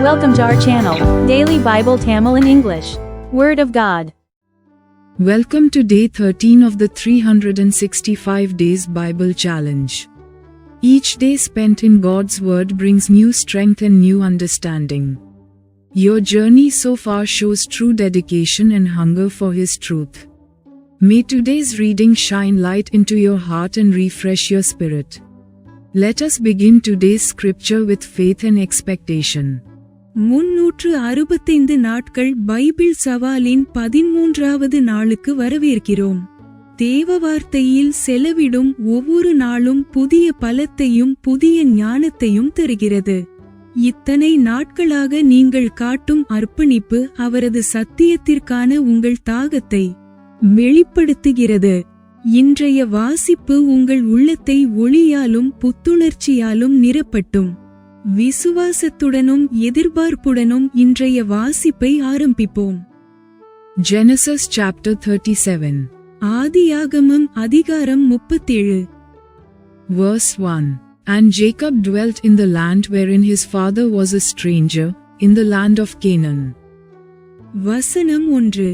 Welcome to our channel, Daily Bible Tamil in English. Word of God. Welcome to day 13 of the 365 Days Bible Challenge. Each day spent in God's Word brings new strength and new understanding. Your journey so far shows true dedication and hunger for His truth. May today's reading shine light into your heart and refresh your spirit. Let us begin today's scripture with faith and expectation. 365 நாட்கள் Bible சவாலின் 13வது நாளுக்கு வரவேற்கிறோம். தேவ வார்த்தையில் செலவிடும் ஒவ்வொரு நாளும் புதிய பலத்தையும் புதிய ஞானத்தையும் தருகிறது. இத்தனை நாட்களாக நீங்கள் காட்டும் அர்ப்பணிப்பு அவரது சத்தியத்திற்கான உங்கள் தாகத்தை வெளிப்படுத்துகிறது. இன்றைய வாசிப்பு உங்கள் உள்ளத்தை ஒளியாலும் புத்துணர்ச்சியாலும் நிரப்பட்டும். விசுவாசத்துடனும் எதிர்பார்ப்புடனும் இன்றைய வாசிப்பை ஆரம்பிப்போம். Genesis chapter 37. ஆதியாகமம் அதிகாரம் 37. Verse 1. And Jacob dwelt in the land wherein his father was a stranger, in the land of Canaan. வசனம் 1.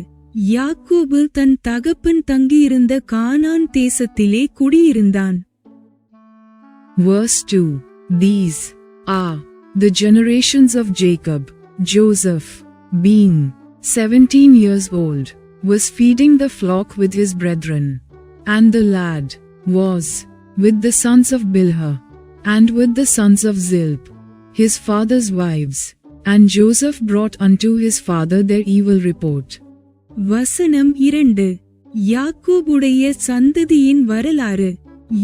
யாக்கோபு தன் தகப்பன் தங்கியிருந்த கானான் தேசத்திலே குடியிருந்தான். Verse 2. These are the generations of Jacob. Joseph, being 17 years old, was feeding the flock with his brethren. And the lad was with the sons of Bilhah, and with the sons of Zilp, his father's wives. And Joseph brought unto his father their evil report. வசனம் 2. யாக்கோபுடைய சந்ததியின் வரலாறு.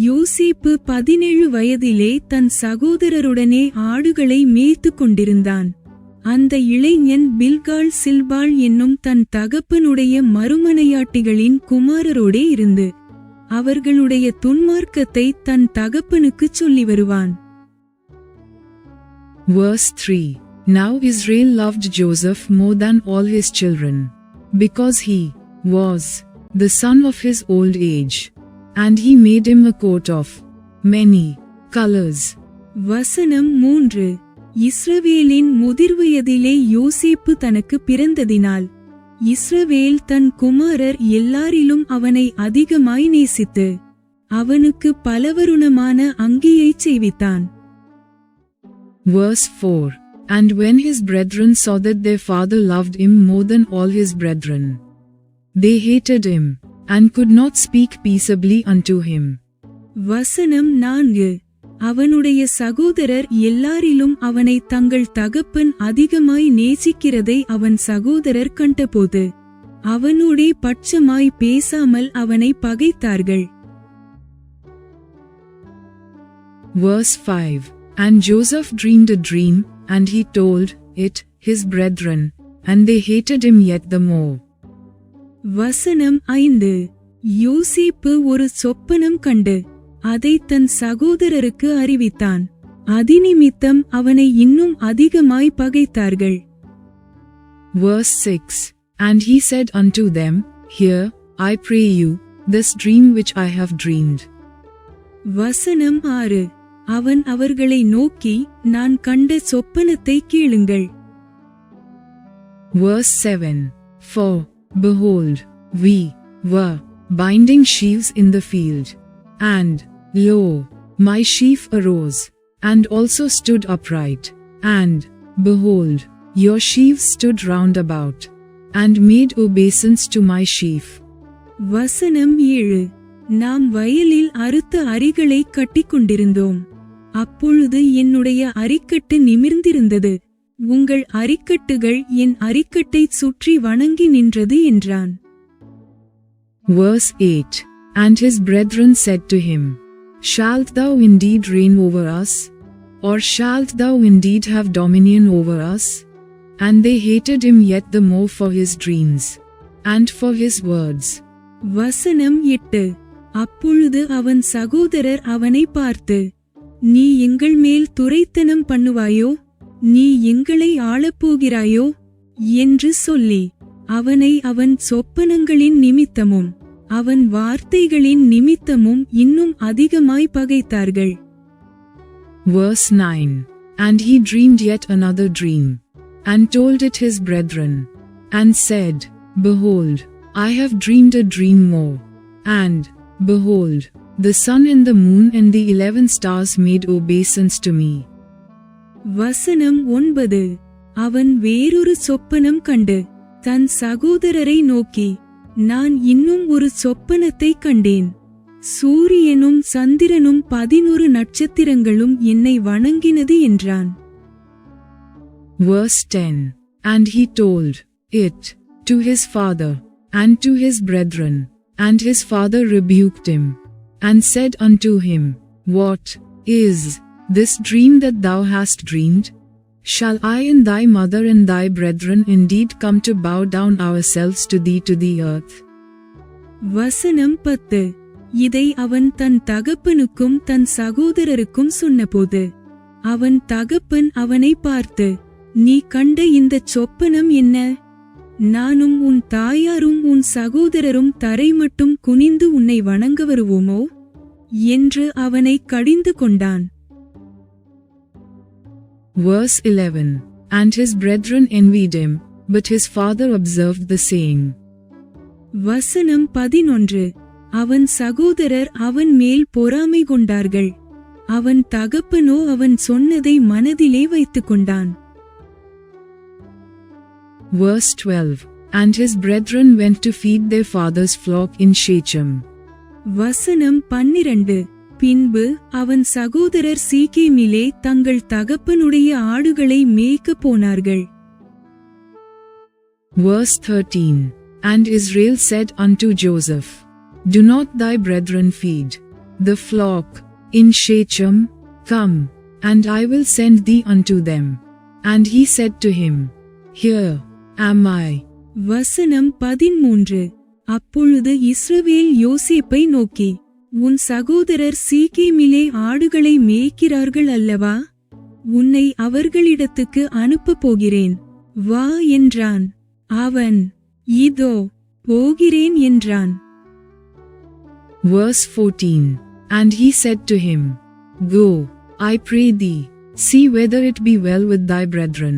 யோசேப்பு 17 வயதிலே தன் சகோதரருடனே ஆடுகளை மேய்த்து கொண்டிருந்தான். அந்த இளைஞன் பில்காள் சில்பாள் என்னும் தன் தகப்பனுடைய மறுமனையாட்டிகளின் குமாரரோடே இருந்து அவர்களுடைய துன்மார்க்கத்தை தன் தகப்பனுக்குச் சொல்லி வருவான். Verse 3. Now Israel loved Joseph more than all his children, because he was the son of his old age. And he made him a coat of many colors. வசனம் 3. இஸ்ரவேலின் முதிர்வயதிலே யோசேப்பு தனக்கு பிறந்ததினால் இஸ்ரவேல் தன் குமாரர் எல்லாரிலும் அவனை அதிகமாய் நேசித்து அவனுக்கு பலவருணமான அங்கியைச் செய்வித்தான். Verse 4. And when his brethren saw that their father loved him more than all his brethren, they hated him, and could not speak peaceably unto him. வசனம் 4. அவனுடைய சகோதரர் எல்லாரிலும் அவனை தங்கள் தகப்பன் அதிகமாய் நேசிக்கிறதை அவன் சகோதரர் கண்டபோது அவனோடே பட்சமாய் பேசாமல் அவனை பகைத்தார்கள். Verse 5. And Joseph dreamed a dream, and he told it his brethren, and they hated him yet the more. வசனம் 5. யோசேப்பு ஒரு சொப்பனம் கண்டு அதை தன் சகோதரருக்கு அறிவித்தான். அதினிமித்தம் அவனை இன்னும் அதிகமாய் பகைத்தார்கள். Verse 6. And he said unto them, Hear, I pray you, this dream which I have dreamed. வசனம் 6. அவன் அவர்களை நோக்கி, நான் கண்ட சொப்பனத்தை கேளுங்கள். Verse 7. For behold, we were binding sheaves in the field, and lo, my sheaf arose, and also stood upright, and behold, your sheaves stood round about, and made obeisance to my sheaf. வசனம் 7. நாம் வயலில் அறுத்த அரிகளை கட்டிக்கொண்டிருந்தோம். அப்பொழுது என்னுடைய அரிக்கட்டு நிமிர்ந்திருந்தது, உங்கள் அரிக்கட்டுகள் என் அரிக்கட்டை சுற்றி வணங்கி நின்றது என்றான். Verse 8. And his brethren said to him, Shalt thou indeed reign over us? Or shalt thou indeed have dominion over us? And they hated him yet the more for his dreams, and for his words. வசனம் 8. அப்பொழுது அவன் சகோதரர் அவனை பார்த்து, நீ எங்கள் மேல் துரைத்தனம் பண்ணுவாயோ? நீ எங்களை ஆளப்போகிறாயோ? என்று சொல்லி அவனை அவன் சொப்பனங்களின் நிமித்தமும் அவன் வார்த்தைகளின் நிமித்தமும் இன்னும் அதிகமாய் பகைத்தார்கள். Verse 9. And he dreamed yet another dream, and told it his brethren, and said, Behold, I have dreamed a dream more. And, behold, the sun and the moon and the 11 stars made obeisance to me. வசனம் 9. அவன் வேறொரு சொப்பனம் கண்டு தன் சகோதரரை நோக்கி, நான் இன்னும் ஒரு சொப்பனத்தை கண்டேன். சூரியனும் சந்திரனும் 11 நட்சத்திரங்களும் என்னை வணங்கினது என்றான். Verse 10. And he told it to his father, and to his brethren, and his father rebuked him, and said unto him, What is this dream that thou hast dreamed? Shall I and thy mother and thy brethren indeed come to bow down ourselves to thee to the earth? வசனம் 10. இதை அவன் தன் தகப்பனுக்கும் தன் சகோதரருக்கும் சொன்னபோது, அவன் தகப்பன் அவனை பார்த்து, நீ கண்ட இந்தச் சொப்பனம் என்ன? நானும் உன் தாயாரும் உன் சகோதரரும் தரை மட்டும் குனிந்து உன்னை வணங்க வருவோமோ? என்று அவனை கடிந்து கொண்டான். Verse 11. And his brethren envied him, but his father observed the saying. வசனம் 11. அவன் சகோதரர் அவன் மேல் பொறாமை கொண்டார்கள். அவன் தகப்பனோ அவன் சொன்னதை மனதிலே வைத்துக் கொண்டான். Verse 12. And his brethren went to feed their father's flock in Shechem. வசனம் 12. பின்பு அவன் சகோதரர் சீகேமிலே தங்கள் தகப்பனுடைய ஆடுகளை மேய்க்கப் போனார்கள். Verse 13. And Israel said unto Joseph, Do not thy brethren feed the flock in Shechem? Come, and I will send thee unto them. And he said to him, Here am I. வசனம் 13. அப்பொழுது இஸ்ரவேல் யோசேப்பை நோக்கி, உன் சகோதரர் சீகேமிலே ஆடுகளை மேய்க்கிறார்கள் அல்லவா? உன்னை அவர்களிடத்துக்கு அனுப்பப் போகிறேன், வா என்றான். அவன், இதோ போகிறேன் என்றான். Verse 14. And he said to him, Go, I pray thee, see whether it be well with thy brethren,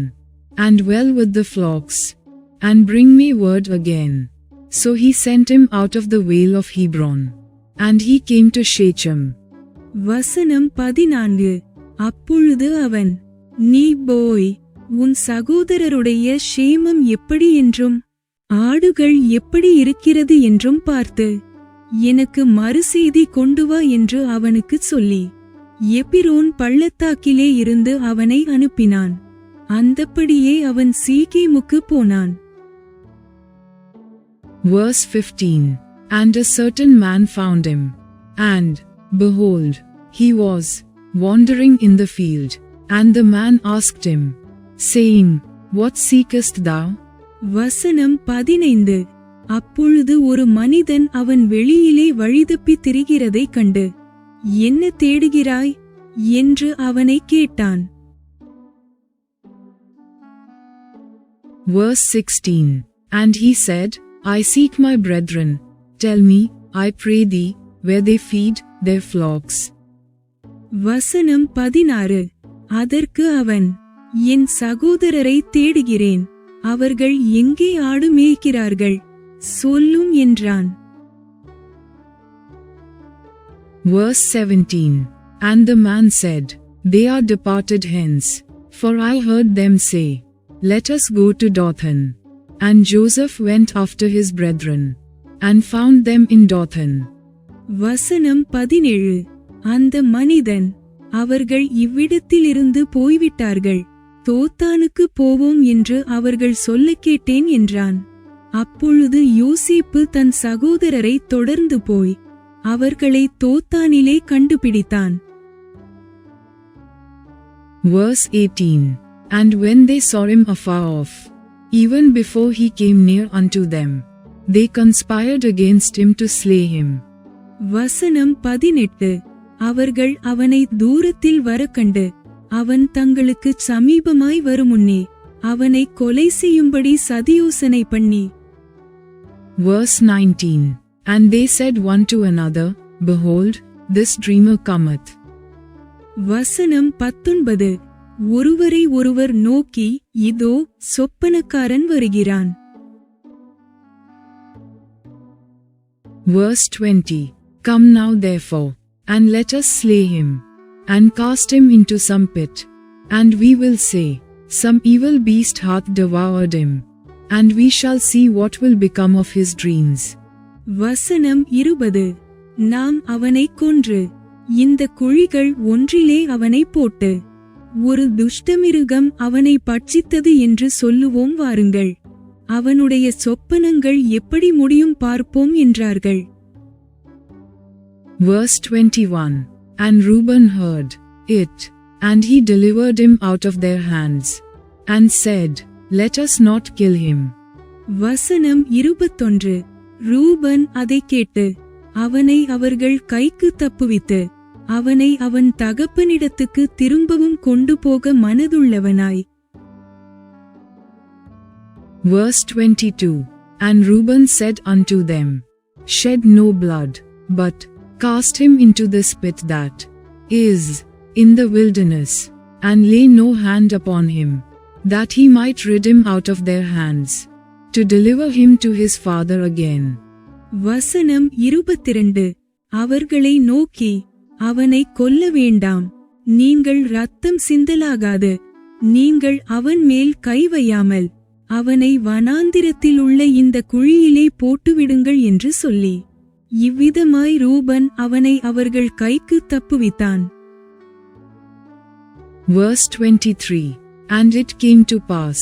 and well with the flocks, and bring me word again. So he sent him out of the vale of Hebron, and he came to Shechem. வசனம் 14. அப்பொழுது அவன், நீ போய் உன் சகோதரருடைய சேமம் எப்படி என்றும் ஆடுகள் எப்படி இருக்கிறது என்றும் பார்த்து எனக்கு மறுசெய்தி கொண்டு வா என்று அவனுக்கு சொல்லி எபிரோன் பள்ளத்தாக்கிலே இருந்து அவனை அனுப்பினான். அந்தப்படியே அவன் சீகேமுக்கு போனான். Verse 15. And a certain man found him, and, behold, he was wandering in the field, and the man asked him, saying, What seekest thou? வசனம் 15. அப்பொழுது ஒரு மனிதன் அவன் வெளியிலே வழிதப்பி திரிகிறதை கண்டு, என்ன தேடுகிறாய்? என்று அவனை கேட்டான். Verse 16. And he said, I seek my brethren. Tell me, I pray thee, where they feed their flocks. வசனம் 16. அதற்கு அவன், என் சகோதரரை தேடுகிறேன், அவர்கள் எங்கே ஆடு மேய்க்கிறார்கள், சொல்லும் என்றான். Verse 17. And the man said, They are departed hence, for I heard them say, Let us go to Dothan. And Joseph went after his brethren, and found them in Dothan. வசனம் 17. அந்த மனிதன், அவர்கள் இவ்விடத்திலிருந்து போய்விட்டார்கள், தோத்தானுக்கு போவோம் என்று அவர்கள் சொல்லக் கேட்டேன் என்றான். அப்பொழுது யோசேப்பு தன் சகோதரரை தொடர்ந்து போய் அவர்களை தோத்தானிலே கண்டுபிடித்தான். Verse 18. And when they saw him afar off, even before he came near unto them, they conspired against him to slay him. வசனம் 18. அவர்கள் அவனை தூரத்தில் வரக்கண்டு, அவன் தங்களுக்கு சமீபமாய் வருமுன்னே அவனை கொலை செய்யும்படி சதியோசனை பண்ணி. Verse 19. And they said one to another, Behold, this dreamer cometh. வசனம் 19. ஒருவரை ஒருவர் நோக்கி, இதோ சொப்பனக்காரன் வருகிறான். Verse 20. Come now therefore, and let us slay him, and cast him into some pit, and we will say, some evil beast hath devoured him, and we shall see what will become of his dreams. வசனம் 20. நாம் அவனை கொன்று இந்த குழிகள் ஒன்றிலே அவனை போட்டு ஒரு துஷ்டமிருகம் அவனை பட்சித்தது என்று சொல்லுவோம் வாருங்கள். அவனுடைய சொப்பனங்கள் எப்படி முடியும் பார்ப்போம் என்றார்கள். Verse 21. And Reuben heard it, and he delivered him out of their hands, and said, Let us not kill him. வசனம் 21. ரூபன் அதை கேட்டு அவனை அவர்கள் கைக்கு தப்புவித்து அவனை அவன் தகப்பனிடத்துக்கு திரும்பவும் கொண்டு போக மனதுள்ளவனாய். Verse 22. And Reuben said unto them, Shed no blood, but cast him into this pit that is in the wilderness, and lay no hand upon him, that he might rid him out of their hands, to deliver him to his father again. வசனம் 22. அவர்களை நோக்கி, அவனை கொல்ல வேண்டாம், நீங்கள் இரத்தம் சிந்தலாகாது, நீங்கள் அவன் மேல் கை வையாமல் அவனை வனாந்திரத்தில் உள்ள இந்த குழியிலே போட்டுவிடுங்கள் என்று சொல்லி, இவ்விதமாய் ரூபன் அவனை அவர்கள் கைக்கு தப்புவித்தான். Verse 23. And it came to pass,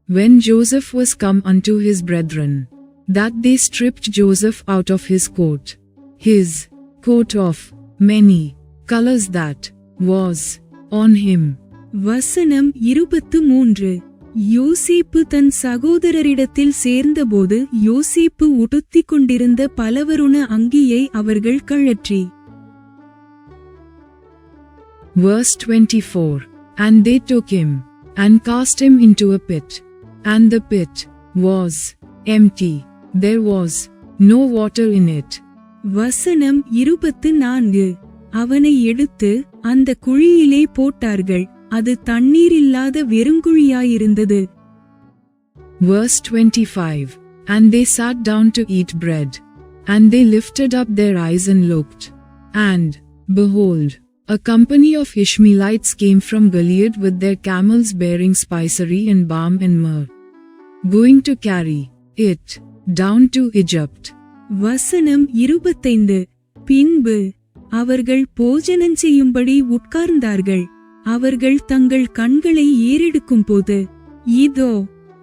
when Joseph was come unto his brethren, that they stripped Joseph out of his coat of many colors that was on him. வசனம் 23. யோசேப்பு தன் சகோதரரிடத்தில் சேர்ந்தபோது யோசேப்பு உடுத்திக் கொண்டிருந்த பலவருண அங்கியை அவர்கள் கழற்றி. Verse 24. And they took him, and cast him into a pit, and the pit was empty, there was no water in it. வசனம் 24. அவனை எடுத்து அந்த குழியிலே போட்டார்கள், அது தண்ணீரில்லாத வெறுங்குழியாயிருந்தது. Verse 25. And they sat down to eat bread, and they lifted up their eyes and looked, and, behold, a company of Ishmaelites came from Gilead with their camels bearing spicery and balm and myrrh, going to carry it down to Egypt. வசனம் 25. பின்பு அவர்கள் போஜனம் செய்யும்படி உட்கார்ந்தார்கள். அவர்கள் தங்கள் கண்களை ஏறெடுக்கும் போது, இதோ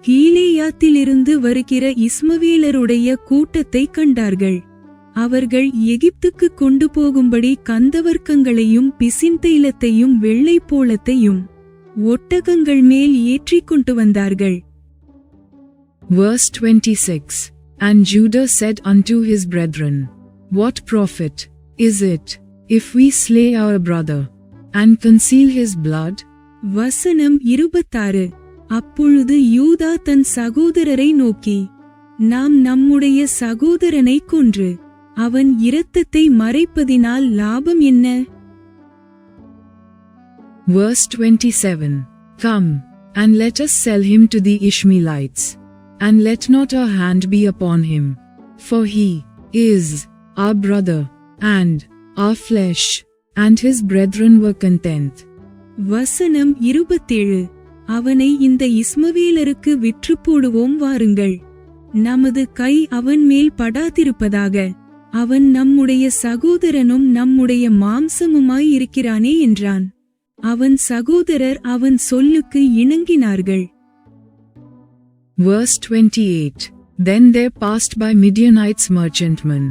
கீலேயாத்திலிருந்து வருகிற இஸ்மவேலருடைய கூட்டத்தை கண்டார்கள். அவர்கள் எகிப்துக்கு கொண்டு போகும்படி கந்தவர்க்கங்களையும் பிசின்தைலத்தையும் வெள்ளை போளத்தையும் ஒட்டகங்கள் மேல் ஏற்றிக் கொண்டு வந்தார்கள். Verse 26. And Judah said unto his brethren, What profit is it, if we slay our brother, and conceal his blood? வசனம் 26. அப்பொழுது யூதா தன் சகோதரரை நோக்கி, நாம் நம்முடைய சகோதரனை கொன்று அவன் இரத்தத்தை மறைப்பதினால் லாபம் என்ன? Verse 27. Come, and let us sell him to the Ishmaelites, and let not our hand be upon him, for he is our brother, and our flesh, and his brethren were content. வசனம் 27. அவனை இந்த இஸ்மவேலருக்கு விற்று போடுவோம் வாருங்கள், நமது கை அவன் மேல் படாதிருப்பதாக, அவன் நம்முடைய சகோதரனும் நம்முடைய மாம்சமுமாய் இருக்கிறானே என்றான். அவன் சகோதரர் அவன் சொல்லுக்கு இணங்கினார்கள். Verse 28. Then there passed by Midianites merchantmen,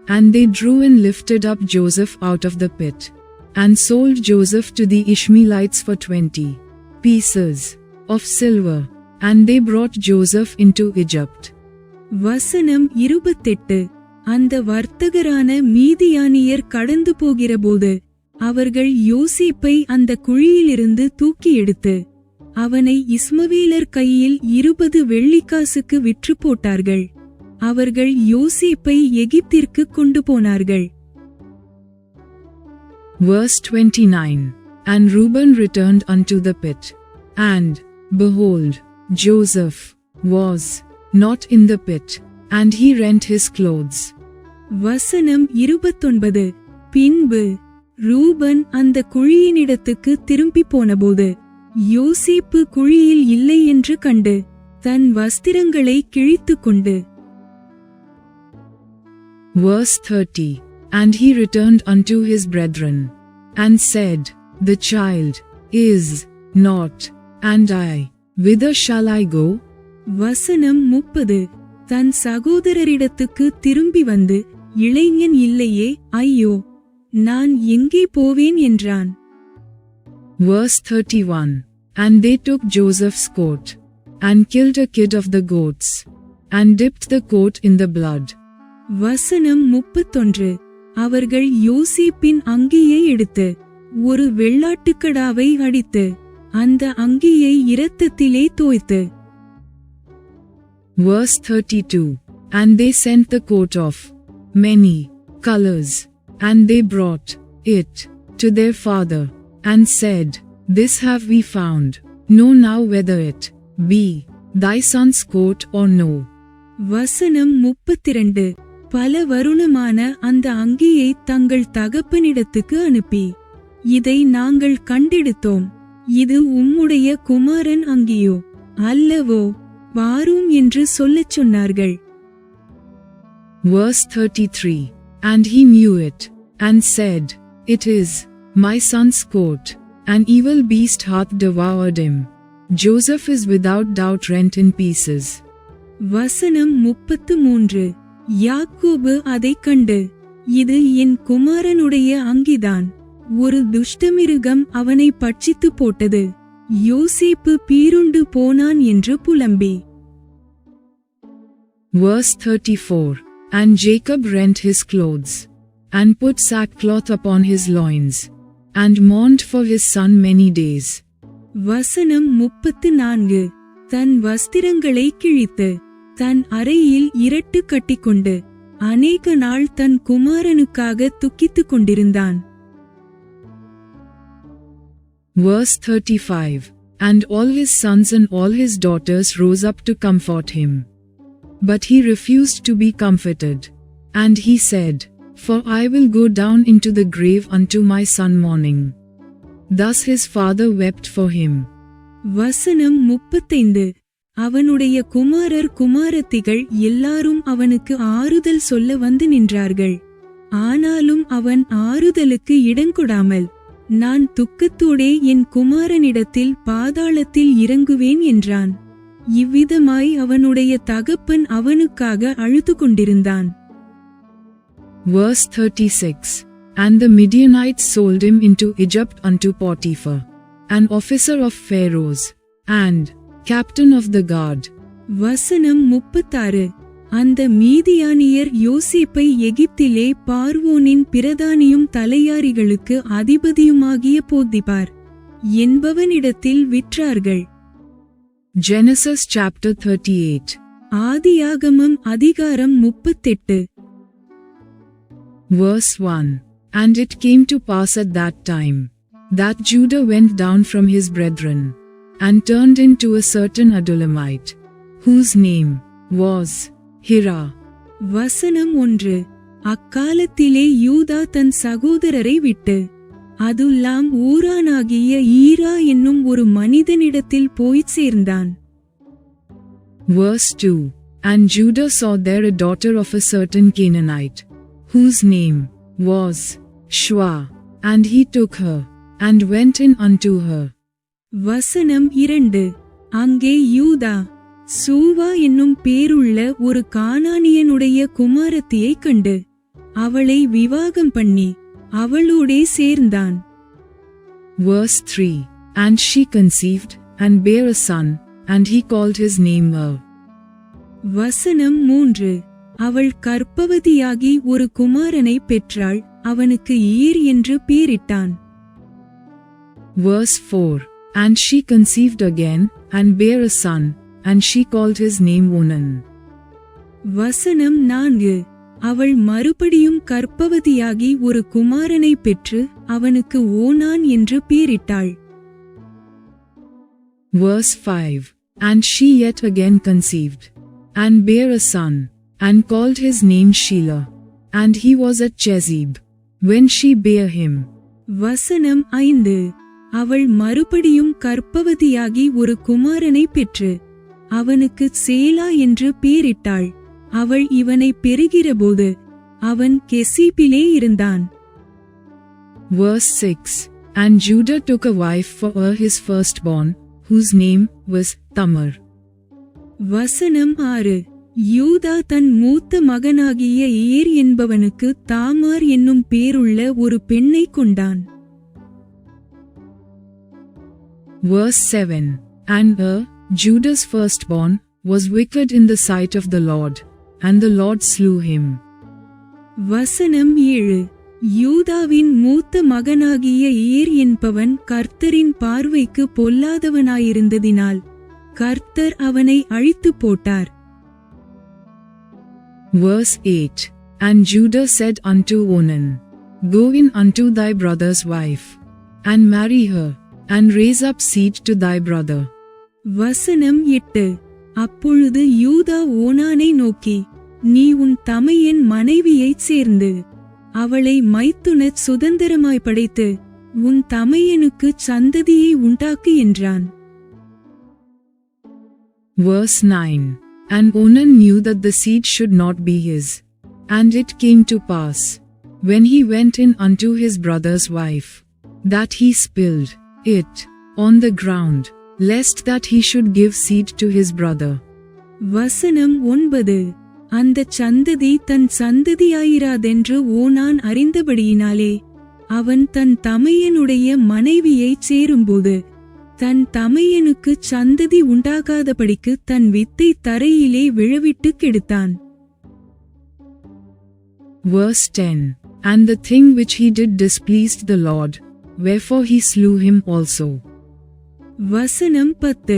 and they drew and lifted up Joseph out of the pit, and sold Joseph to the Ishmaelites for 20 pieces of silver, and they brought Joseph into Egypt. வசனம் 28. அந்த வர்த்தகரான மீதியானியர் கடந்து போகிறபோது அவர்கள் யோசேப்பை அந்த குழியிலிருந்து தூக்கி எடுத்து அவனை இஸ்மவேலர் கையில் 20 வெள்ளிக்காசுக்கு விற்று போட்டார்கள். அவர்கள் யோசேப்பை எகிப்திற்கு கொண்டு போனார்கள். Verse 29. And Reuben returned unto the pit. And, behold, Joseph was not in the pit, and he rent his clothes. வசனம் 29. பின்பு ரூபன் அந்த குழியினிடத்துக்கு திரும்பி போனபோது யோசேப்பு குழியில் இல்லை என்று கண்டு தன் வஸ்திரங்களை கிழித்துக்கொண்டு. Verse 30. And he returned unto his brethren, and said, The child is not, and I, whither shall I go? வசனம் 30. தன் சகோதரரிடத்துக்கு திரும்பி வந்து, இளைஞன் இல்லையே, ஐயோ, நான் எங்கே போவேன் என்றான். Verse 31. And they took Joseph's coat, and killed a kid of the goats, and dipped the coat in the blood. வசனம் 31. அவர்கள் யோசேப்பின் அங்கியை எடுத்து ஒரு வெள்ளாட்டுக்கடாவை அடித்து அந்த அங்கியை இரத்தத்திலே தோய்த்து. Verse 32. And they sent the coat of many colors, and they brought it to their father, and said, This have we found. Know now whether it be thy son's coat or no. வசனம் 32. பல வருணமான அந்த அங்கியை தங்கள் தகப்பனிடத்துக்கு அனுப்பி, இதை நாங்கள் கண்டெடுத்தோம், இது உம்முடைய குமாரன் அங்கியோ அல்லவோ, வாரும் என்று சொல்லச் சொன்னார்கள். Verse 33. And he knew it, and said, It is my son's coat. An evil beast hath devoured him. Joseph is without doubt rent in pieces. வசனம் 33. யாக்கோபு அதைக் கண்டு, இது என் குமாரனுடைய அங்கிதான், ஒரு துஷ்டமிருகம் அவனை பட்சித்து போட்டது, யோசேப்பு பீருண்டு போனான் என்று புலம்பி. Verse 34. And Jacob rent his clothes, and put sackcloth upon his loins, and mourned for his son many days. வசனம் 34. தன் வஸ்திரங்களை கிழித்து தன் அறையில் இரட்டு கட்டிக்கொண்டு அநேக நாள் தன் குமாரனுக்காக துக்கித்துக் கொண்டிருந்தான். Verse 35. And all his sons and all his daughters rose up to comfort him. But he refused to be comforted. And he said, For I will go down into the grave unto my son mourning. Thus his father wept for him. வசனம் 35. அவனுடைய குமாரர் குமாரத்திகள் எல்லாரும் அவனுக்கு ஆறுதல் சொல்ல வந்து நின்றார்கள். ஆனாலும் அவன் ஆறுதலுக்கு இடங்கொடாமல், நான் துக்கத்தோடே என் குமாரனிடத்தில் பாதாளத்தில் இறங்குவேன் என்றான். இவ்விதமாய் அவனுடைய தகப்பன் அவனுக்காக அழுது கொண்டிருந்தான். Verse 36. And the Midianites sold him into Egypt unto Potiphar, an officer of Pharaoh's, and captain of the guard. வசனம் 36. அந்த மீதியானியர் யோசேப்பை எகிப்திலே பார்வோனின் பிரதானியும் தலையாரிகளுக்கு அதிபதியுமாகிய போத்திபார் என்பவனிடத்தில் விற்றார்கள். Genesis chapter 38. ஆதியாகமம் அதிகாரம் 38. Verse 1. And it came to pass at that time, that Judah went down from his brethren, and turned into a certain Adulamite, whose name was Hira. வசனம் 1. அக்காலத்திலே யூதா தன் சகோதரரை விட்டு அதுல்லாம் ஊரானாகிய ஈரா என்னும் ஒரு மனிதனிடத்தில் போய்ச் சேர்ந்தான். Verse 2. And Judah saw there a daughter of a certain Canaanite, whose name was Shua, and he took her, and went in unto her. வசனம் 2. அங்கே யூதா சூவா என்னும் பேருள்ள ஒரு கானானியனுடைய குமாரத்தியை கண்டு அவளை விவாகம் பண்ணி அவளோடே சேர்ந்தான். Verse 3. And she conceived, and bare a son, and he called his name Er. வசனம் 3. அவள் கர்ப்பவதியாகி ஒரு குமாரனை பெற்றாள், அவனுக்கு ஈர் என்று பேரிட்டான். Verse 4. And she conceived again, and bare a son, and she called his name Onan. வசனம் 4. அவள் மறுபடியும் கர்ப்பவதியாகி ஒரு குமாரனை பெற்று அவனுக்கு ஓனான் என்று பேரிட்டாள். Verse 5. And she yet again conceived, and bare a son, and called his name Shelah. And he was at Chezib, when she bare him. வசனம் 5. அவள் மறுபடியும் கர்ப்பவதியாகி ஒரு குமாரனை பெற்று அவனுக்கு சேலா என்று பேரிட்டாள். அவள் இவனை பெறுகிறபோது அவன் கெசீபிலே இருந்தான். Verse 6. And Judah took a wife for his firstborn, whose name was Tamar. வசனம் 6. யூதா தன் மூத்த மகனாகிய ஏர் என்பவனுக்கு தாமார் என்னும் பேருள்ள ஒரு பெண்ணை கொண்டான். Verse 7. And Judah's firstborn, was wicked in the sight of the Lord, and the Lord slew him. வசனம் 7. யூதாவின் மூத்த மகனாகிய ஏர் என்பவன் கர்த்தரின் பார்வைக்கு பொல்லாதவனாயிருந்ததினால் கர்த்தர் அவனை அழித்து போட்டார். Verse 8. And Judah said unto Onan, Go in unto thy brother's wife, and marry her, and raise up seed to thy brother. வசனம் 8. அப்பொழுது யூதா ஓனானை நோக்கி, நீ உன் தமையன் மனைவியைச் சேர்ந்து அவளை மைத்துனச் சுதந்திரமாய் படைத்து உன் தமையனுக்கு சந்ததியை உண்டாக்கு என்றான். Verse 9. And Onan knew that the seed should not be his. And it came to pass, when he went in unto his brother's wife, that he spilled it on the ground, lest that he should give seed to his brother. வசனம் 9. அந்த சந்ததி தன் சந்ததியாயிராதென்று ஓனான் அறிந்தபடியினாலே அவன் தன் தமையனுடைய மனைவியைச் சேரும்போது தன் தமையனுக்கு சந்ததி உண்டாகாதபடிக்கு தன் வித்தை தரையிலே விழவிட்டு கெடுத்தான். Verse 10. And the thing which he did displeased the Lord, wherefore he slew him also. வசனம் 10.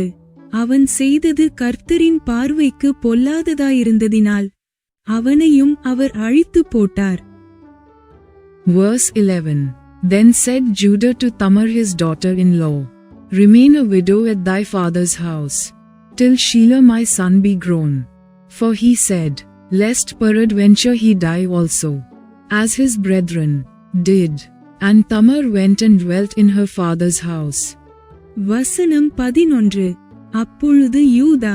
அவன் செய்தது கர்த்தரின் பார்வைக்கு பொல்லாததாயிருந்ததினால் அவனையும் அவர் அழித்து போட்டார். Verse 11. Then said Judah to Tamar his daughter-in-law, Remain a widow at thy father's house, till Shelah my son be grown. For he said, Lest peradventure he die also, as his brethren did. And Tamar went and dwelt in her father's house. வசனம் 11. அப்பொழுது யூதா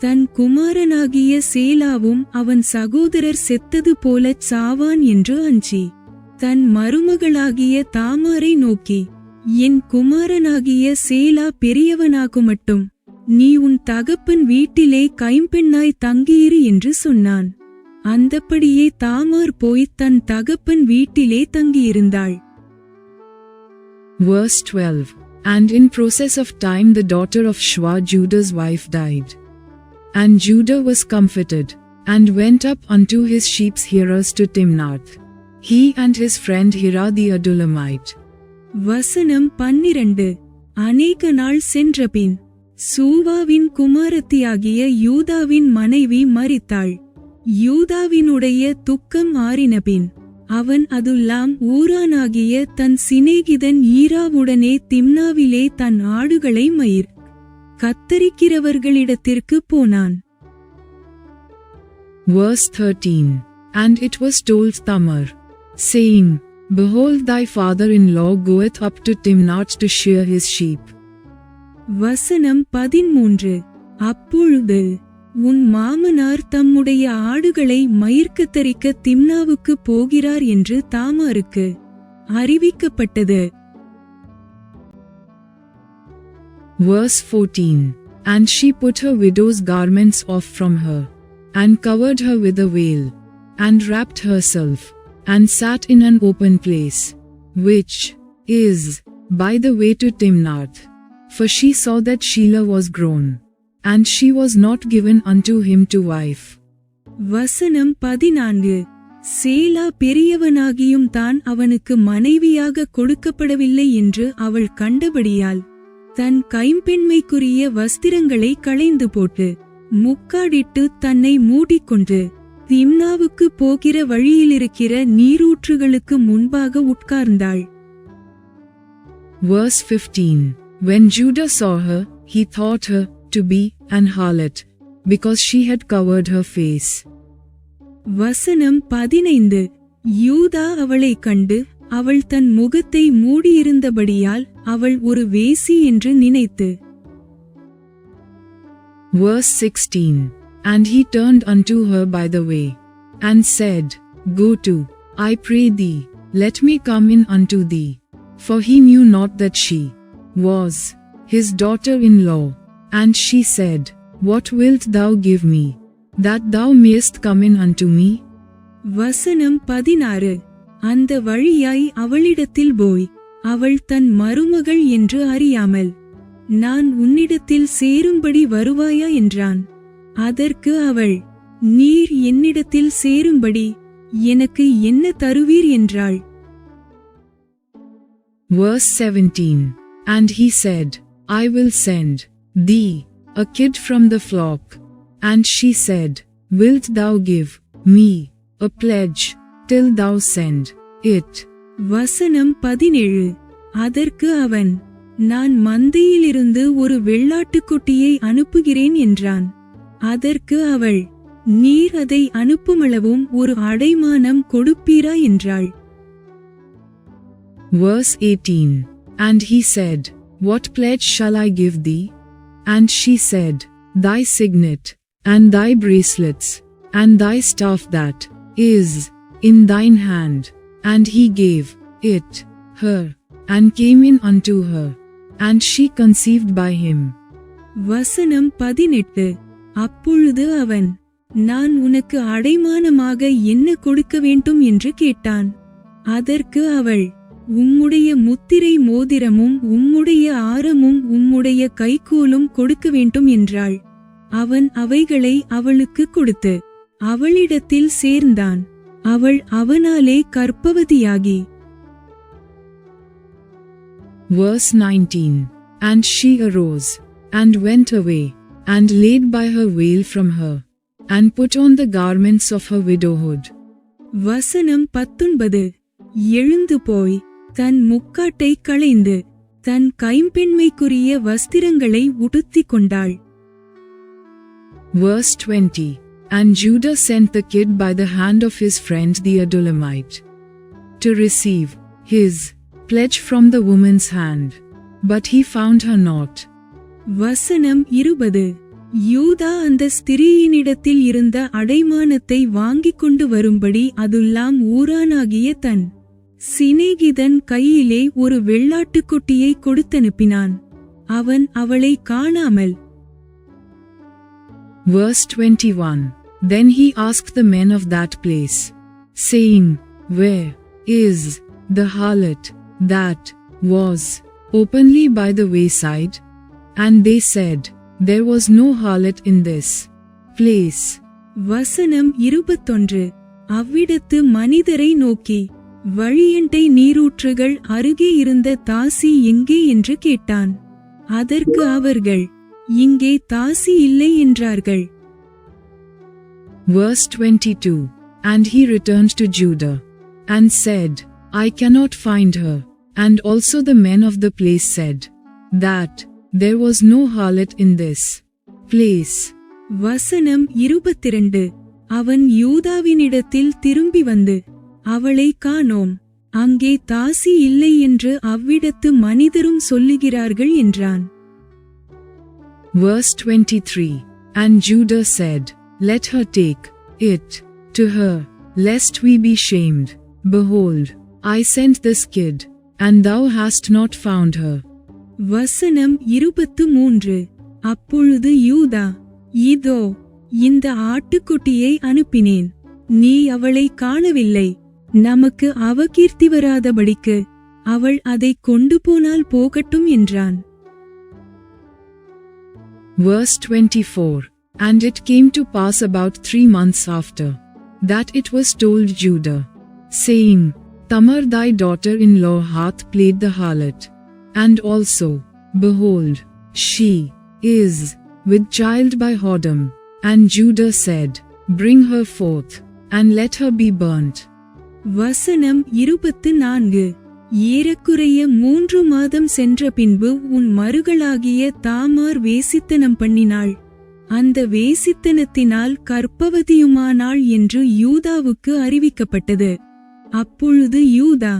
தன் குமாரனாகிய சேலாவும் அவன் சகோதரர் செத்தது போலச் சாவான் என்று அஞ்சி தன் மருமகளாகிய தாமாரை நோக்கி, என் குமாரனாகிய சேலா பெரியவனாகுமட்டும் நீ உன் தகப்பன் வீட்டிலே கைம்பெண்ணாய் தங்கியிரு என்று சொன்னான். அந்தப்படியே தாமார் போய் தன் தகப்பன் வீட்டிலே தங்கியிருந்தாள். Verse 12. And in process of time the daughter of Shua Judah's wife died. And Judah was comforted, and went up unto his sheep's hearers to Timnath, he and his friend Hira the Adullamite. வசனம் 12. அநேக நாள் சென்றபின் சூவாவின் குமாரத்தியாகிய யூதாவின் மனைவி மரித்தாள். யூதாவினுடைய துக்கம் ஆறினபின் அவன் அதுல்லாம் ஊரானாகிய தன் சிநேகிதன் ஈராவுடனே திம்னாவிலே தன் ஆடுகளை மயிர் கத்தரிக்கிறவர்களிடத்திற்கு போனான். Verse 13. And it was told Tamar, saying, Behold, thy father-in-law goeth up to Timnath to shear his sheep. வசனம் 13. அப்பொழுது உன் மாமனார் தம்முடைய ஆடுகளை மயிர்க்கத்தரிக்க திம்னாவுக்கு போகிறார் என்று தாமாருக்கு அறிவிக்கப்பட்டது. Verse 14. And she put her widow's garments off from her, and covered her with a veil, and wrapped herself, and sat in an open place, which is by the way to Timnath. For she saw that Shelah was grown, and she was not given unto him to wife. வசனம் 14. சேலா பெரியவனாகியும் தான் அவனுக்கு மனைவியாக கொடுக்கப்படவில்லை என்று அவள் கண்டபடியால் தன் கைம்பெண்மைக்குரிய வஸ்திரங்களை களைந்து போட்டு முக்காடிட்டு தன்னை மூடிக்கொண்டு திம்னாவுக்கு போகிற வழியிலிருக்கிற நீரூற்றுகளுக்கு முன்பாக உட்கார்ந்தாள். Verse 15. When Judah saw her, he thought her to be an harlot, because she had covered her face. வசனம் 15. யூதா அவளைக் கண்டு அவள் தன் முகத்தை மூடியிருந்தபடியால் அவள் ஒரு வேசி என்று நினைத்து. Verse 16. And he turned unto her by the way, and said, Go to, I pray thee, let me come in unto thee. For he knew not that she was his daughter-in-law. And she said, What wilt thou give me, that thou mayest come in unto me? வசனம் 16. அந்த வழியாய் அவளிடத்தில் போய் அவள் தன் மருமகள் என்று அறியாமல், நான் உன்னிடத்தில் சேரும்படி வருவாயா என்றான். அதற்கு அவள், நீர் என்னிடத்தில் சேரும்படி எனக்கு என்ன தருவீர் என்றாள். Verse 17. And he said, I will send thee a kid from the flock. And she said, Wilt thou give me a pledge till thou send it? வசனம் 17. அதற்கு அவன், நான் மந்தையிலிருந்து ஒரு வெள்ளாட்டுக்குட்டியை அனுப்புகிறேன் என்றான். அதற்கு அவள், நீர் அதை அனுப்புமளவும் ஒரு அடைமானம் கொடுப்பீரா என்றாள். Verse 18. And he said, What pledge shall I give thee? And she said, Thy signet, and thy bracelets, and thy staff that is in thine hand. And he gave it her, and came in unto her, and she conceived by him. வசனம் 18. அப்பொழுது அவன், நான் உனக்கு அடைமானமாக என்ன கொடுக்க வேண்டும் என்று கேட்டான். அதற்கு அவள், உம்முடைய முத்திரை மோதிரமும் உம்முடைய ஆரமும் உம்முடைய கைக்கோலும் கொடுக்க வேண்டும் என்றாள். அவன் அவைகளை அவளுக்கு கொடுத்து அவளிடத்தில் சேர்ந்தான். அவள் அவனாலே கர்ப்பவதியாகி. Verse 19. And she arose, and went away, and laid by her veil from her, and put on the garments of her widowhood. வசனம் 19. எழுந்து போய் தன் முக்காட்டை களைந்து தன் கைம்பெண்மைக்குரிய வஸ்திரங்களை உடுத்திக் கொண்டாள். Verse 20. And Judah sent the kid by the hand of his friend the Adulamite, to receive his pledge from the woman's hand. But he found her not. வசனம் 20. யூதா அந்த ஸ்திரீயினிடத்தில் இருந்த அடைமானத்தை வாங்கிக் கொண்டு வரும்படி அதுல்லாம் ஊரானாகிய தன் சிநேகிதன் கையிலே ஒரு வெள்ளாட்டுக்குட்டியை கொடுத்தனுப்பினான். அவன் அவளை காணாமல். Verse 21. Then he asked the men of that place, saying, Where is the harlot that was openly by the wayside? And they said, There was no harlot in this place. வசனம் 21. அவ்விடத்து மனிதரை நோக்கி, வழியண்டை நீரூற்றுகள் அருகே இருந்த தாசி எங்கே என்று கேட்டான். அதற்கு அவர்கள், இங்கே தாசி இல்லை என்றார்கள். Verse 22. And he returned to Judah, and said, I cannot find her. And also the men of the place said, that there was no harlot in this place. வசனம் 22. அவன் யூதாவினிடத்தில் திரும்பி வந்து, அவளை காணோம், அங்கே தாசி இல்லை என்று அவ்விடத்து மனிதரும் சொல்லுகிறார்கள் என்றான். Verse 23. And Judah said, Let her take it to her, lest we be shamed. Behold, I sent this kid, and thou hast not found her. வசனம் 23. அப்பொழுது யூதா, இதோ இந்த ஆட்டுக்குட்டியை அனுப்பினேன், நீ அவளை காணவில்லை, நமக்கு அவகீர்த்தி வராதபடிக்கு அவள் அதை கொண்டு போனால் போகட்டும் என்றான். Verse 24. And it came to pass about 3 months after, that it was told Judah, saying, Tamar thy daughter-in-law hath played the harlot. And also, behold, she is with child by whoredom. And Judah said, Bring her forth, and let her be burnt. வசனம் 24. ஏறக்குறைய 3 மாதம் சென்ற பின்பு உன் மருகளாகிய தாமார் வேசித்தனம் பண்ணினாள். அந்த வேசித்தனத்தினால் கர்ப்பவதியுமானாள் என்று யூதாவுக்கு அறிவிக்கப்பட்டது. அப்பொழுது யூதா,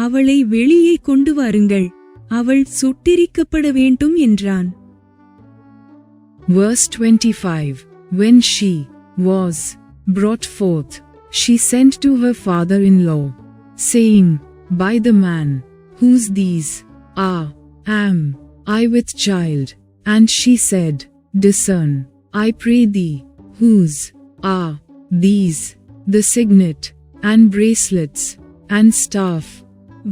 அவளை வெளியே கொண்டு வாருங்கள், அவள் சுட்டெரிக்கப்பட வேண்டும் என்றான். Verse 25. When she was brought forth, she sent to her father-in-law, saying, By the man, whose these are, am I with child? And she said, Discern, I pray thee, whose are these, the signet, and bracelets, and staff.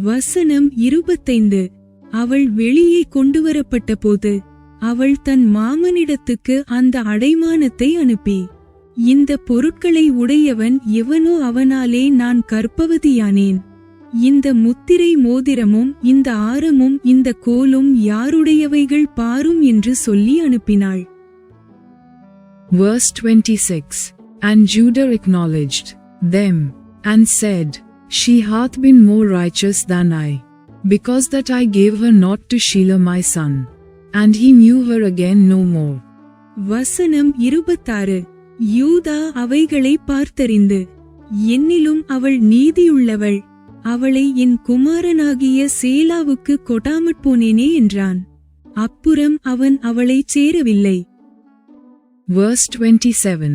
வசனம் 25. அவள் வெளியே கொண்டுவரப்பட்ட போது அவள் தன் மாமனிடத்துக்கு அந்த அடைமானத்தை அனுப்பி, இந்த பொருட்களை உடையவன் எவனோ அவனாலே நான் கர்ப்பவதியானேன். இந்த முத்திரை மோதிரமும் இந்த ஆரமும் இந்த கோலும் யாருடையவைகள் பாரும் என்று சொல்லி அனுப்பினாள். Verse 26. And Judah acknowledged them, and said, She hath been more righteous than I, because that I gave her not to Shelah my son. And he knew her again no more. வசனம் 26. யூதா அவைகளை பார்த்தறிந்து, என்னிலும் அவள் நீதியுள்ளவள், அவளை என் குமாரனாகிய சேலாவுக்கு கொடாமற் போனேனே என்றான். அப்புறம் அவன் அவளைச் சேரவில்லை. Verse 27.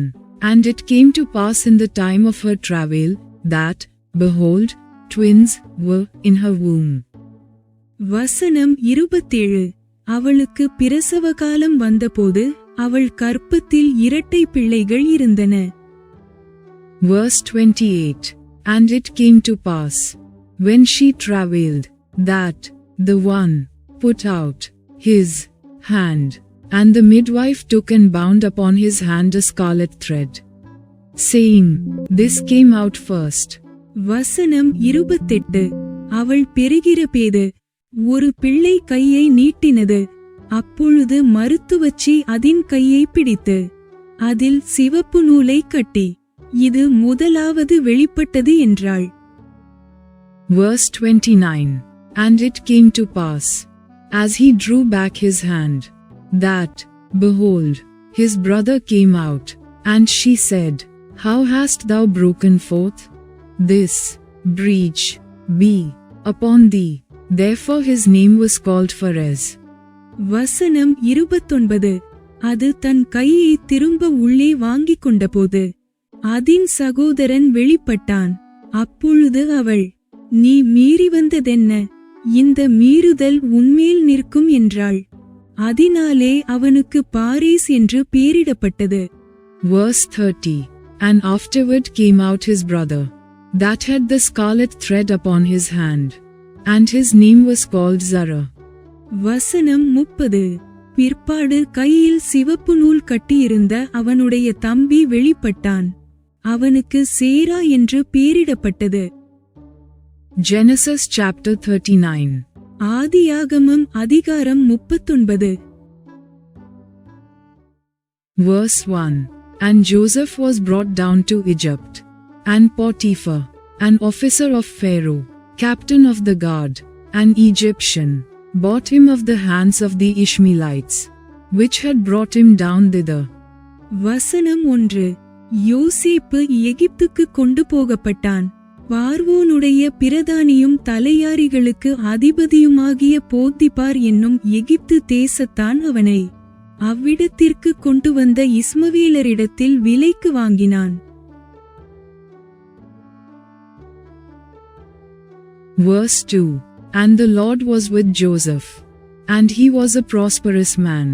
And it came to pass in the time of her travail, that, behold, twins were in her womb. வசனம் 27. அவளுக்கு பிரசவ காலம் வந்தபோது அவள் கர்ப்பத்தில் இரட்டை பிள்ளைகள் இருந்தன. Verse 28. And it came to pass, when she travailed, that the one put out his hand, and the midwife took and bound upon his hand a scarlet thread, saying, This came out first. வசனம் 28. அவள் பெறுகிற பேது ஒரு பிள்ளை கையை நீட்டினது. அப்பொழுது மருத்துவச்சி அதின் கையை பிடித்து அதில் சிவப்பு நூலை கட்டி, இது முதலாவது வெளிப்பட்டது என்றாள். Verse 29. And it came to pass, as he drew back his hand, that, behold, his brother came out, and she said, How hast thou broken forth? This breach be upon thee. Therefore his name was called Pharez. வசனம் 29. அது தன் கையை திரும்ப உள்ளே வாங்கிக் கொண்டபோது அதின் சகோதரன் வெளிப்பட்டான். அப்பொழுது அவள், நீ மீறி வந்ததென்ன? இந்த மீறுதல் உன்மேல் நிற்கும் என்றாள். அதனாலே அவனுக்கு பாரேஸ் என்று பேரிடப்பட்டது. Verse 30. And afterward came out his brother, that had the scarlet thread upon his hand, and his name was called Zara. வசனம் 30. பிற்பாடு கையில் சிவப்பு நூல் கட்டியிருந்த அவனுடைய தம்பி வெளிப்பட்டான். அவனுக்கு சேரா என்று பேரிடப்பட்டது. Genesis chapter 39. ஆதியாகமம் அதிகாரம் 39. Verse 1. And Joseph was brought down to Egypt, and Potiphar, an officer of Pharaoh, captain of the guard, an Egyptian, bought him of the hands of the Ishmaelites, which had brought him down thither. வசனம் 1. யோசேப்பு எகிப்துக்கு கொண்டு போகப்பட்டான். பார்வோனுடைய பிரதானியும் தலையாரிகளுக்கு அதிபதியுமாகிய போத்திபார் என்னும் எகிப்து தேசத்தான் அவனை அவ்விடத்திற்கு கொண்டு வந்த இஸ்மவேலரிடத்தில் விலைக்கு வாங்கினான். Verse 2. And the Lord was with Joseph, and he was a prosperous man,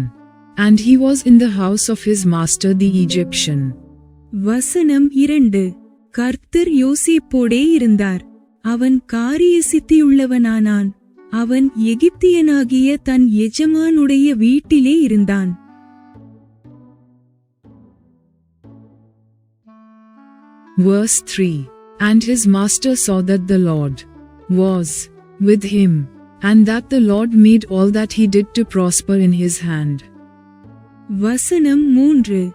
and he was in the house of his master the Egyptian. வசனம் 2. கர்த்தர் யோசேப்போடே இருந்தார், அவன் காரிய சித்தியுள்ளவனானான், அவன் எகிப்தியனாகிய தன் எஜமானுடைய வீட்டிலே இருந்தான். Verse 3. And his master saw that the Lord was with him, and that the Lord made all that he did to prosper in his hand. வசனம் 3.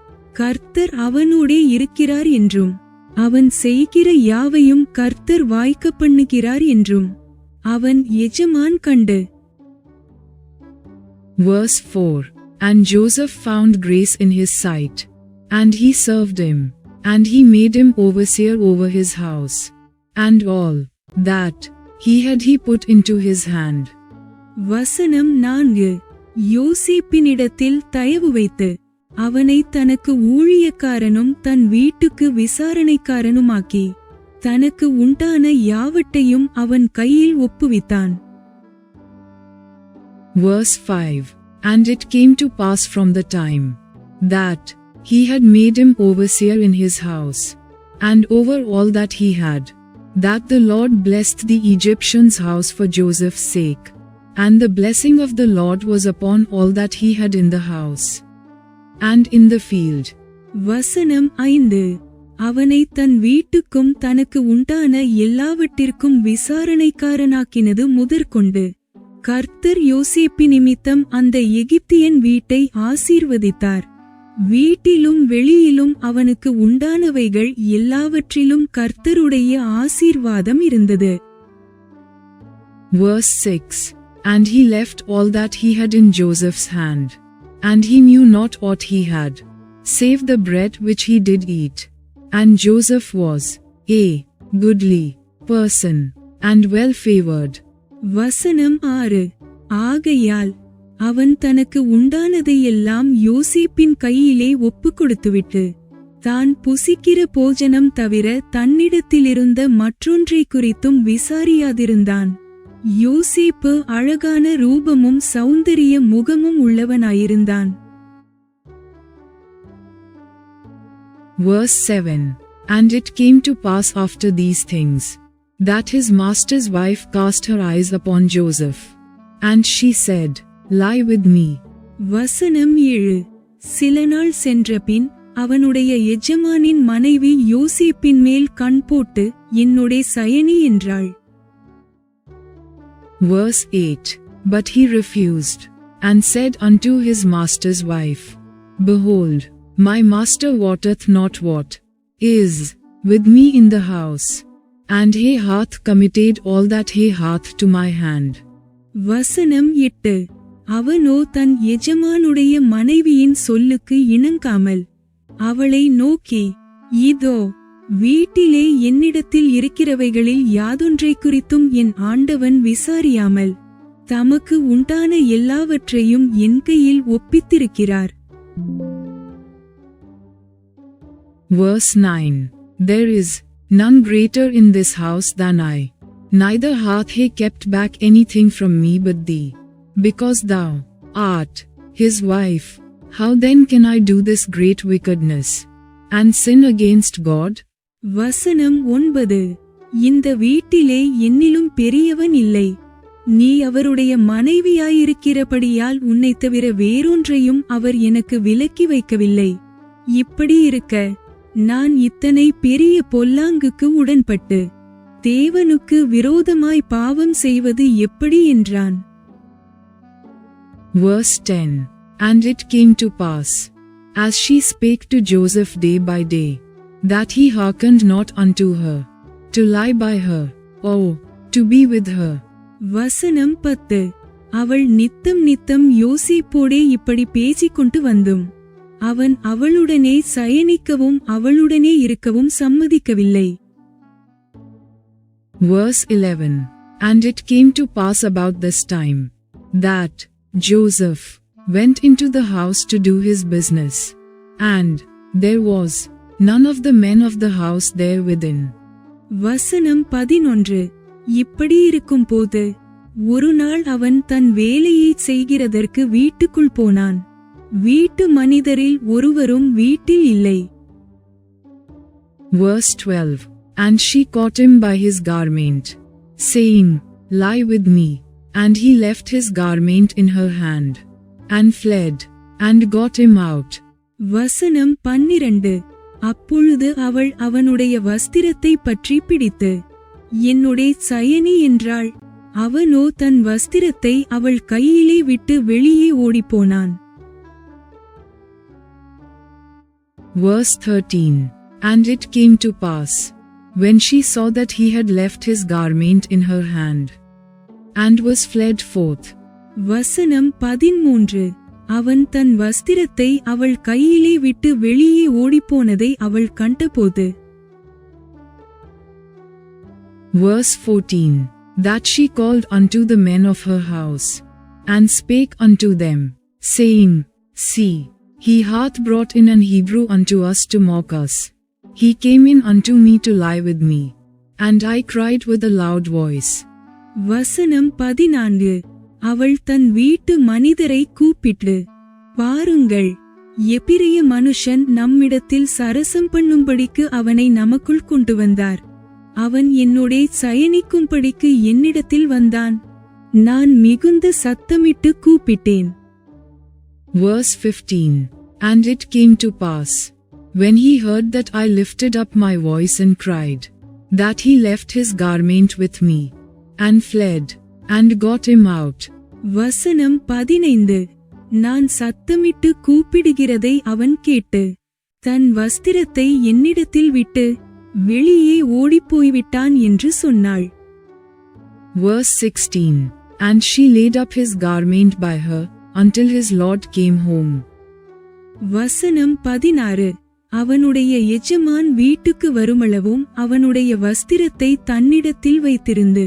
கர்த்தர் அவனோடே இருக்கிறார் என்றும் அவன் செய்கிற யாவையும் கர்த்தர் வாய்க்க பண்ணுகிறார் என்றும் அவன் எஜமான் கண்டு. Verse 4. And Joseph found grace in his sight. And he served him. And he made him overseer over his house. And all that he put into his hand. வசனம் 4. யோசேப்பினிடத்தில் தயவு வைத்து அவனை தனக்கு ஊழியக்காரனும் தன் வீட்டுக்கு விசாரணைக்காரனுமாக்கி தனக்கு உண்டான யாவட்டையும் அவன் கையில் ஒப்புவித்தான். Verse 5. And it came to pass from the time that he had made him overseer in his house, and over all that he had, that the Lord blessed the Egyptian's house for Joseph's sake. And the blessing of the Lord was upon all that he had in the house and in the field. வசனம் 5. அவனை தன் வீட்டுக்கும் தனக்கு உண்டான எல்லாவற்றிற்கும் விசாரணைக்காரனாக்கினது முதற்கொண்டு கர்த்தர் யோசேப்பு நிமித்தம் அந்த எகிப்தியன் வீட்டை ஆசீர்வதித்தார். வீட்டிலும் வெளியிலும் அவனுக்கு உண்டானவைகள் எல்லாவற்றிலும் கர்த்தருடைய ஆசீர்வாதம் இருந்தது. Verse 6. And he left all that he had in Joseph's hand, and he knew not aught he had, save the bread which he did eat. And Joseph was a goodly person, and well favored. வசனம் 6. ஆகையால் அவன் தனக்கு உண்டானதையெல்லாம் யோசேப்பின் கையிலே ஒப்புக் கொடுத்துவிட்டு தான் புசிக்கிற போஜனம் தவிர தன்னிடத்திலிருந்த மற்றொன்றை குறித்தும் விசாரியாதிருந்தான். யோசேப்பு அழகான ரூபமும் சௌந்தரிய முகமும் உள்ளவனாயிருந்தான். Verse 7. And it came to pass after these things, that his master's wife cast her eyes upon Joseph. And she said, Lie with me. வசனம் 7. சில நாள் சென்றபின் அவனுடைய எஜமானின் மனைவி யோசேப்பின் மேல் கண் போட்டு என்னுடைய சயனி என்றாள். Verse 8. But he refused, and said unto his master's wife, Behold, my master wotteth not what is with me in the house, and he hath committed all that he hath to my hand. வசனம் 8. அவனோ தன் எஜமானுடைய மனைவியின் சொல்லுக்கு இணங்காமல் அவளை நோக்கி, இதோ வீட்டிலே என்னிடத்தில் இருக்கிறவைகளில் யாதொன்றை குறித்தும் என் ஆண்டவன் விசாரியாமல் தமக்கு உண்டான எல்லாவற்றையும் என் கையில் ஒப்பித்திருக்கிறார். Verse 9. There is none greater in this house than I, neither hath he kept back anything from me but thee, because thou art his wife. How then can I do this great wickedness, and sin against God? வசனம் 9. இந்த வீட்டிலே என்னிலும் பெரியவன் இல்லை. நீ அவருடைய மனைவியாயிருக்கிறபடியால் உன்னைத் தவிர வேறொன்றையும் அவர் எனக்கு விலக்கி வைக்கவில்லை. இப்படி இருக்க நான் இத்தனை பெரிய பொல்லாங்குக்கு உடன்பட்டு தேவனுக்கு விரோதமாய் பாவம் செய்வது எப்படி என்றான். Verse 10. And it came to pass, as she spake to Joseph day by day, that he hearkened not unto her, to lie by her, or to be with her. வசனம் 10. அவள் நித்தம் நித்தம் யோசேப்போடே இப்படி பேசிக்கொண்டு வந்தும் அவன் அவளுடனே சயனிக்கவும் அவளுடனே இருக்கவும் சம்மதிக்கவில்லை. Verse 11. And it came to pass about this time, that Joseph went into the house to do his business, and there was none of the men of the house there within. வசனம் 11. இப்படி இருக்கும் போது ஒரு நாள் அவன் தன் வேலையை செய்கிறதற்கு வீட்டுக்குள் போனான். வீட்டு மனிதரில் ஒருவரும் வீட்டில் இல்லை. Verse 12. And she caught him by his garment, saying, Lie with me. And he left his garment in her hand, and fled, and got him out. வசனம் 12. அப்பொழுது அவள் அவனுடைய வஸ்திரத்தை பற்றி பிடித்து என்னுடைய சயனி என்றாள். அவனோ தன் வஸ்திரத்தை அவள் கையிலே விட்டு வெளியே ஓடிப்போனான். Verse 13. And it came to pass, when she saw that he had left his garment in her hand, and was fled forth. வசனம் 13 அவன் தன் வஸ்திரத்தை அவள் கையிலே விட்டு வெளியே ஓடிப்போனதை அவள் கண்டபோது. Verse 14 That she called unto the men of her house, and spake unto them, saying, See, he hath brought in an Hebrew unto us to mock us. He came in unto me to lie with me, and I cried with a loud voice. வசனம் 14 அவள் தன் வீட்டு மனிதரை கூப்பிட்டு, பாருங்கள், எபிரெய மனுஷன் நம்மிடத்தில் சரசம் பண்ணும்படிக்கு அவனை நமக்குள் கொண்டு வந்தார். அவன் என்னோடே சயனிக்கும்படிக்கு என்னிடத்தில் வந்தான். நான் மிகுந்த சத்தமிட்டு கூப்பிட்டேன். Verse 15 And it came to pass, when he heard that I lifted up my voice and cried, that he left his garment with me, and fled, and got him out. வசனம் 15 நான் சத்தமிட்டு கூப்பிடுகிறதை அவன் கேட்டு, தன் வஸ்திரத்தை என்னிடத்தில் விட்டு வெளியே ஓடிப்போய்விட்டான் என்று சொன்னாள். Verse 16 And she laid up his garment by her, until his Lord came home. வசனம் 16 அவனுடைய எஜமான் வீட்டுக்கு வருமளவும் அவனுடைய வஸ்திரத்தை தன்னிடத்தில் வைத்திருந்து.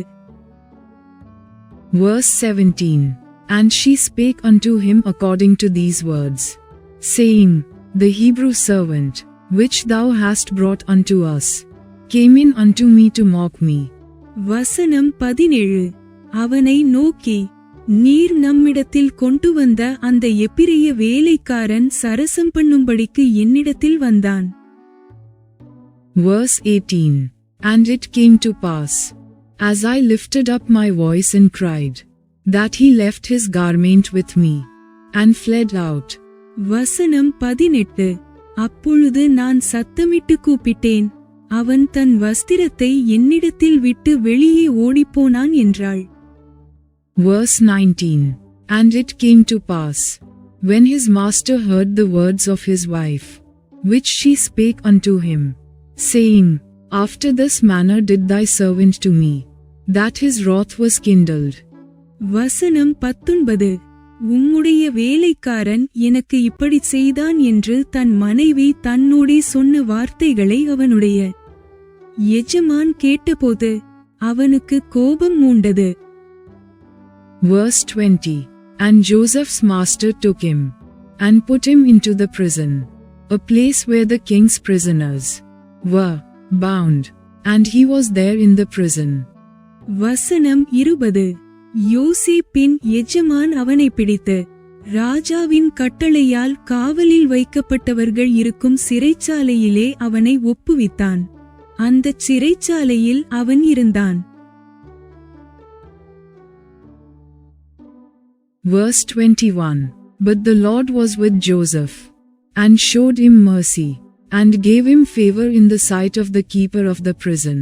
Verse 17 And she spake unto him according to these words, saying, The Hebrew servant, which thou hast brought unto us, came in unto me to mock me. வசனம் 17 அவனை நோக்கி, நீர் நம்மிடத்தில் கொண்டு வந்த அந்த எபிரெய வேலைக்காரன் சரசம் பண்ணும்படிக்கு என்னிடத்தில் வந்தான். Verse 18 And it came to pass, as I lifted up my voice and cried, that he left his garment with me, and fled out. வசனம் 18 அப்பொழுது நான் சத்தமிட்டு கூப்பிட்டேன், அவன் தன் வஸ்திரத்தை என்னிடத்தில் விட்டு வெளியே ஓடிப்போனான் என்றாள். Verse 19 And it came to pass, when his master heard the words of his wife, which she spake unto him, saying, After this manner did thy servant to me, that his wrath was kindled. வசனம் 19 உம்முடைய வேலைக்காரன் எனக்கு இப்படி செய்தான் என்று தன் மனைவி தன்னோடே சொன்ன வார்த்தைகளை அவனுடைய எஜமான் கேட்டபோது அவனுக்கு கோபம் மூண்டது. Verse 20 And Joseph's master took him, and put him into the prison, a place where the king's prisoners were bound, and he was there in the prison. வசனம் 20 யோசேப்பின் எஜமான் அவனை பிடித்து, ராஜாவின் கட்டளையால் காவலில் வைக்கப்பட்டவர்கள் இருக்கும் சிறைச்சாலையிலே அவனை ஒப்புவித்தான். அந்தச் சிறைச்சாலையில் அவன் இருந்தான். Verse 21 But the Lord was with Joseph, and showed him mercy, and gave him favor in the sight of the keeper of the prison.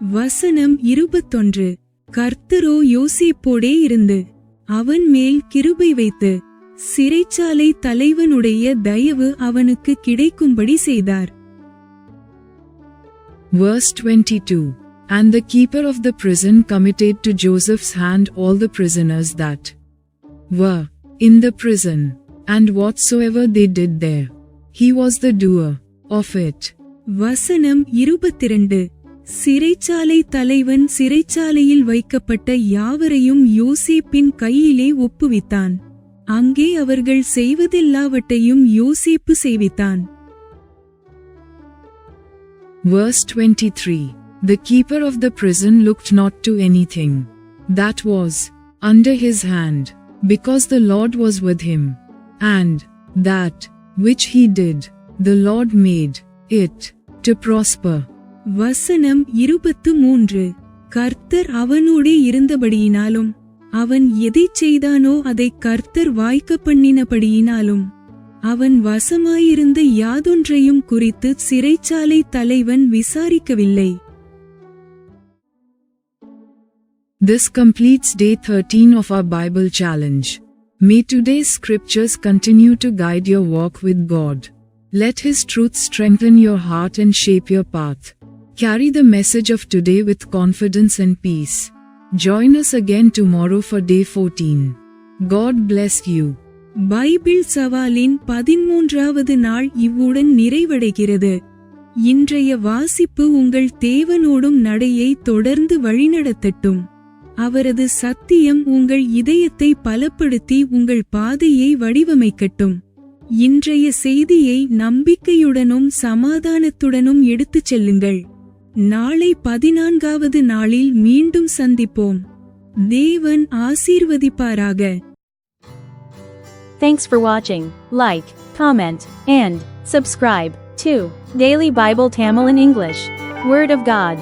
வசனம் 21 கர்த்தரோ யோசேப்போடே இருந்து அவன் மேல் கிருபை வைத்து சிறைச்சாலை தலைவனுடைய தயவு அவனுக்கு கிடைக்கும்படி செய்தார். Verse 22 And the keeper of the prison committed to Joseph's hand all the prisoners that were in the prison, and whatsoever they did there, he was the doer of it. வசனம் 22 சிறைச்சாலை தலைவன் சிறைச்சாலையில் வைக்கப்பட்ட யாவரையும் யோசேப்பின் கையிலே ஒப்புவித்தான். அங்கே அவர்கள் செய்வதெல்லாவற்றையும் யோசேப்பு செய்வித்தான். Verse 23 The keeper of the prison looked not to anything that was under his hand, because the Lord was with him, and that which he did, the Lord made it to prosper. வசனம் 23 கர்த்தர் அவனோடே இருந்தபடியினாலும் அவன் எதைச் செய்தானோ அதை கர்த்தர் வாய்க்க பண்ணினபடியினாலும் அவன் வசமாயிருந்த யாதொன்றையும் குறித்து சிறைச்சாலை தலைவன் விசாரிக்கவில்லை. This completes day 13 of our Bible challenge. May today's scriptures continue to guide your walk with God. Let His truth strengthen your heart and shape your path. Carry the message of today with confidence and peace. Join us again tomorrow for day 14. God bless you. Bible சவாலின் 13வது நாள் இவ்வுடன் நிறைவடைகிறது. இன்றைய வாசிப்பு உங்கள் தேவனோடும் நடையை தொடர்ந்து வழிநடத்தட்டும். அவரது சத்தியம் உங்கள் இதயத்தை பலப்படுத்தி உங்கள் பாதையை வடிவமைக்கட்டும். இன்றைய செய்தியை நம்பிக்கையுடனும் சமாதானத்துடனும் எடுத்துச் செல்லுங்கள். நாளை 14வது நாளில் மீண்டும் சந்திப்போம். தேவன் ஆசீர்வதிப்பாராக. Thanks for watching. Like, comment, and subscribe to Daily Bible Tamil in English. Word of God.